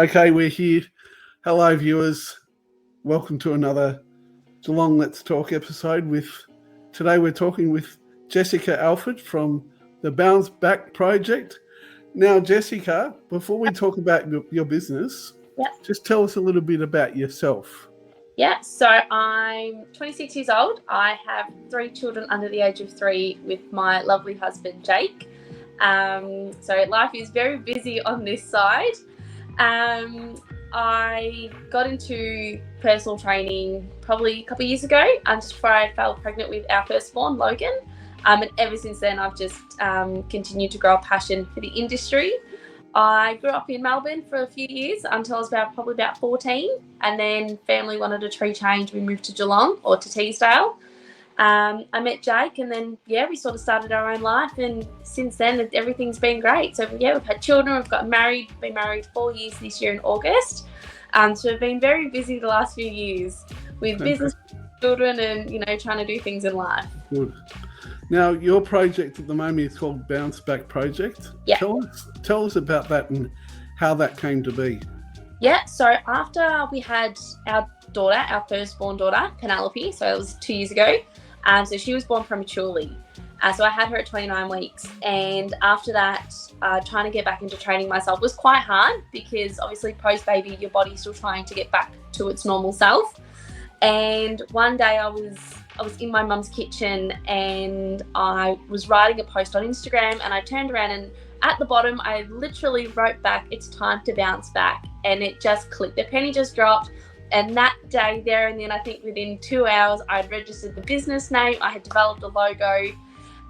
Okay, we're here. Hello, viewers. Welcome to another Geelong Let's Talk episode. Today we're talking with Jessica Alford from the Bounce Back Project. Now, Jessica, before we talk about your business, just tell us a little bit about yourself. Yeah, so I'm 26 years old. I have 3 children under the age of 3 with my lovely husband, Jake. So life is very busy on this side. I got into personal training probably a couple of years ago, just before I fell pregnant with our firstborn, Logan. And ever since then, I've just continued to grow a passion for the industry. I grew up in Melbourne for a few years until I was probably about 14, and then family wanted a tree change. We moved to Geelong, or to Teesdale. I met Jake, and then we sort of started our own life, and since then everything's been great. So we've had children, we've got married, been married 4 years this year in August. So we've been very busy the last few years with business, children, and trying to do things in life. Good. Now, your project at the moment is called Bounce Back Project. Yeah. Tell us about that and how that came to be. Yeah, so after we had our daughter, our firstborn daughter, Penelope, so it was 2 years ago, so she was born prematurely. So I had her at 29 weeks, and after that, trying to get back into training myself was quite hard because obviously post-baby, your body's still trying to get back to its normal self. And one day I was in my mum's kitchen, and I was writing a post on Instagram, and I turned around, and at the bottom I literally wrote back, "It's time to bounce back," and it just clicked. The penny just dropped, and that day there and then, I think within 2 hours, I'd registered the business name, I had developed a logo,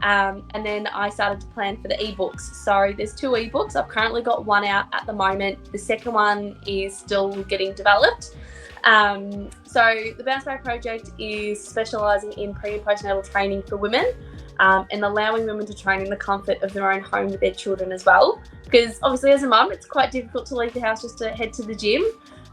and then I started to plan for the ebooks. So there's 2 ebooks. I've currently got one out at the moment. The second one is still getting developed. So the Bounce Back Project is specialising in pre and postnatal training for women, and allowing women to train in the comfort of their own home with their children as well. Because obviously as a mum, it's quite difficult to leave the house just to head to the gym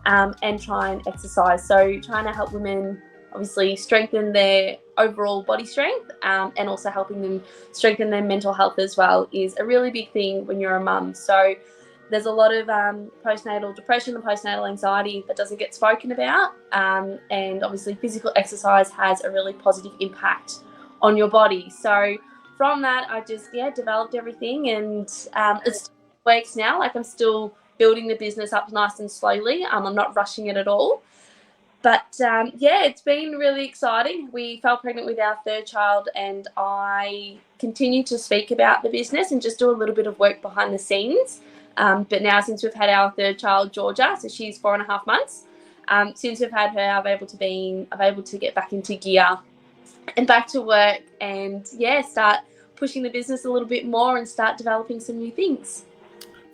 and try and exercise. So trying to help women obviously strengthen their overall body strength, and also helping them strengthen their mental health as well is a really big thing when you're a mum. So there's a lot of postnatal depression and postnatal anxiety that doesn't get spoken about, and obviously physical exercise has a really positive impact on your body. So from that, I just developed everything, and it works now. Like, I'm still building the business up nice and slowly. I'm not rushing it at all. But it's been really exciting. We fell pregnant with our 3rd child, and I continue to speak about the business and just do a little bit of work behind the scenes. But now, since we've had our 3rd child, Georgia, so she's 4.5 months, since we've had her, I've able to get back into gear and back to work, and start pushing the business a little bit more and start developing some new things.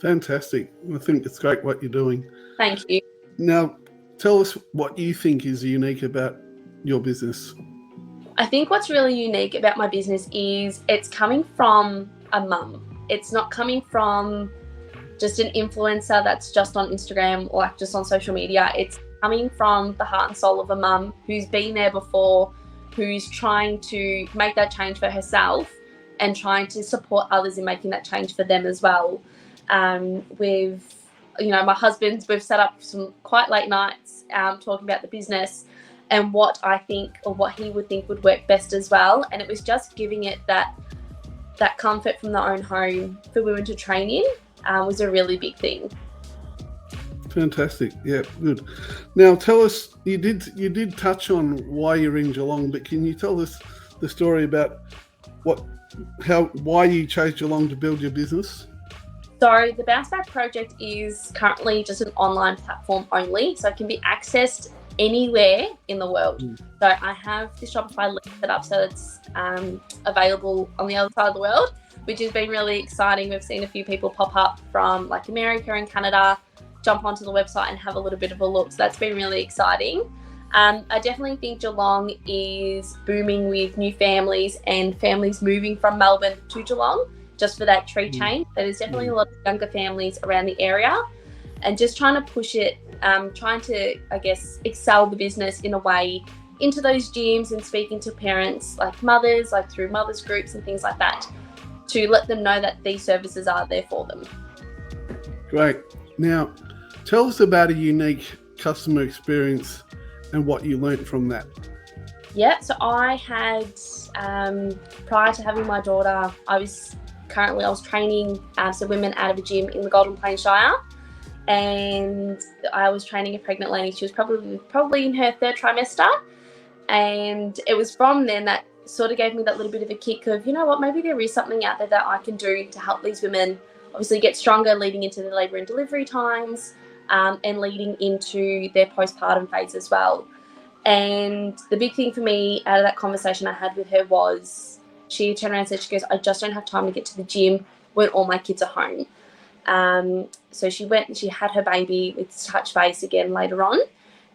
Fantastic. I think it's great what you're doing. Thank you. Now, tell us what you think is unique about your business. I think what's really unique about my business is it's coming from a mum. It's not coming from just an influencer that's just on Instagram or like just on social media. It's coming from the heart and soul of a mum who's been there before, who's trying to make that change for herself and trying to support others in making that change for them as well. My husband, we've set up some quite late nights talking about the business and what I think, or what he would think would work best as well. And it was just giving it that comfort from their own home for women to train in was a really big thing. Fantastic. Yeah, good. Now tell us, you did touch on why you're in Geelong, but can you tell us the story about why you chose Geelong to build your business? So the Bounce Back Project is currently just an online platform only, so it can be accessed anywhere in the world. So I have this Shopify link set up so it's available on the other side of the world, which has been really exciting. We've seen a few people pop up from like America and Canada, jump onto the website and have a little bit of a look. So that's been really exciting. I definitely think Geelong is booming with new families and families moving from Melbourne to Geelong just for that tree change. There's definitely a lot of younger families around the area, and just trying to push it, trying to, I guess, excel the business in a way into those gyms and speaking to parents, like mothers, like through mothers groups and things like that, to let them know that these services are there for them. Great. Now, Tell us about a unique customer experience and what you learnt from that. Yeah, so I had, prior to having my daughter, I was training some women out of a gym in the Golden Plains Shire, and I was training a pregnant lady. She was probably in her third trimester, and it was from then that sort of gave me that little bit of a kick of, you know what, maybe there is something out there that I can do to help these women obviously get stronger leading into the labour and delivery times, and leading into their postpartum phase as well. And the big thing for me out of that conversation I had with her was she turned around and said, she goes, I just don't have time to get to the gym when all my kids are home. So she went and she had her baby with touch base again later on.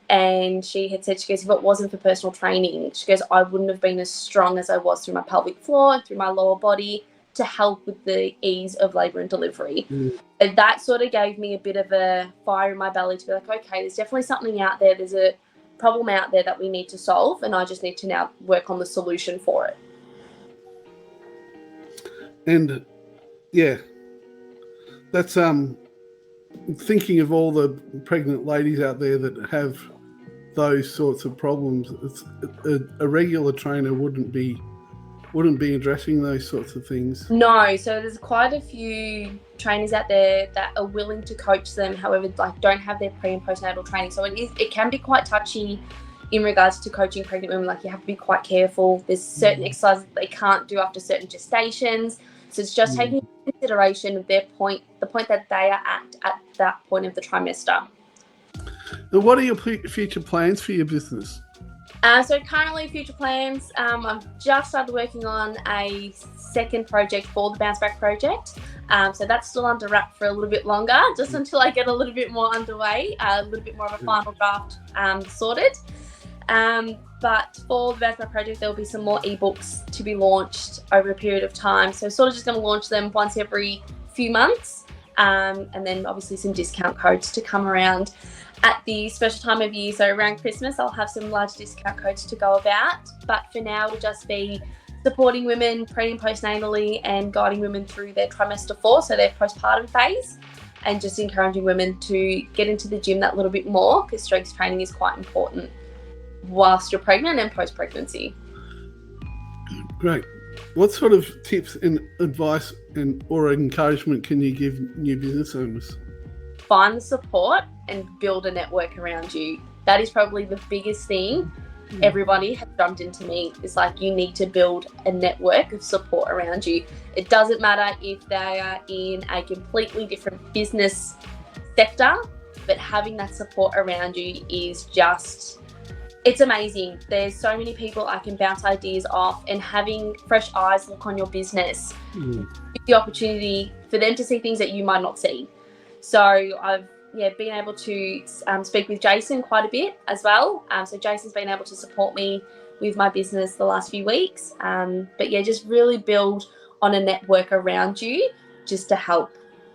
And she had said, she goes, if it wasn't for personal training, she goes, I wouldn't have been as strong as I was through my pelvic floor, through my lower body, to help with the ease of labour and delivery. And that sort of gave me a bit of a fire in my belly to be like, okay, there's definitely something out there. There's a problem out there that we need to solve, and I just need to now work on the solution for it. And yeah, that's thinking of all the pregnant ladies out there that have those sorts of problems. It's, a regular trainer wouldn't be addressing those sorts of things. No, so there's quite a few trainers out there that are willing to coach them, however, like, don't have their pre and postnatal training. So it can be quite touchy in regards to coaching pregnant women. Like, you have to be quite careful. There's certain exercises that they can't do after certain gestations. So it's just taking into consideration of the point that they are at that point of the trimester. And what are your future plans for your business? So currently, future plans, I've just started working on a second project for the Bounce Back project. So that's still under wrap for a little bit longer, just until I get a little bit more underway, a little bit more of a final draft sorted. But for the Bounce Back project, there'll be some more ebooks to be launched over a period of time. So sort of just going to launch them once every few months, and then obviously some discount codes to come around at the special time of year. So around Christmas, I'll have some large discount codes to go about. But for now, it'll just be supporting women pre and postnatally and guiding women through their trimester 4, so their postpartum phase, and just encouraging women to get into the gym that little bit more, because strength training is quite important whilst you're pregnant and post-pregnancy. Great. What sort of tips and advice or encouragement can you give new business owners? Find the support and build a network around you. That is probably the biggest thing everybody has drummed into me. It's like, you need to build a network of support around you. It doesn't matter if they are in a completely different business sector, but having that support around you is just, it's amazing. There's so many people I can bounce ideas off, and having fresh eyes look on your business, the opportunity for them to see things that you might not see. So I've been able to speak with Jason quite a bit as well. So Jason's been able to support me with my business the last few weeks. But yeah, just really build on a network around you just to help,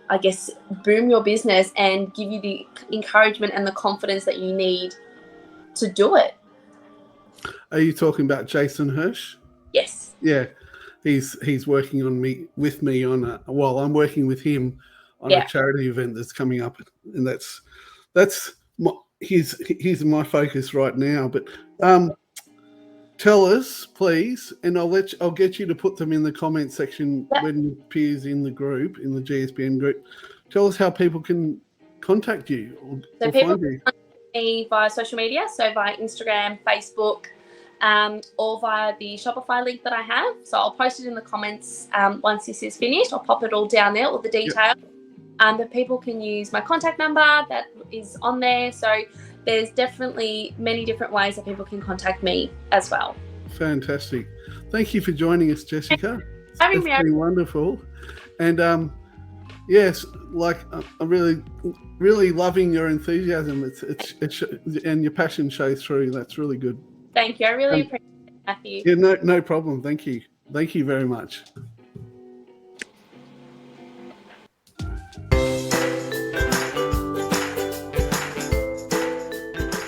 I guess, boom your business and give you the encouragement and the confidence that you need to do it. Are you talking about Jason Hirsch? Yes. Yeah, he's working with me on while I'm working with him on a charity event that's coming up, and he's my focus right now. But tell us, please, and I'll get you to put them in the comment section when it appears in the group, in the GSBN group. Tell us how people can contact you or find you. Contact me via social media, so via Instagram, Facebook, or via the Shopify link that I have. So I'll post it in the comments once this is finished. I'll pop it all down there, all the details. But people can use my contact number that is on there. So there's definitely many different ways that people can contact me as well. Fantastic. Thank you for joining us, Jessica. It's been wonderful. And yes, like, I'm really loving your enthusiasm. It's and your passion shows through. That's really good. Thank you. I really appreciate it, Matthew. Yeah, no problem. Thank you. Thank you very much.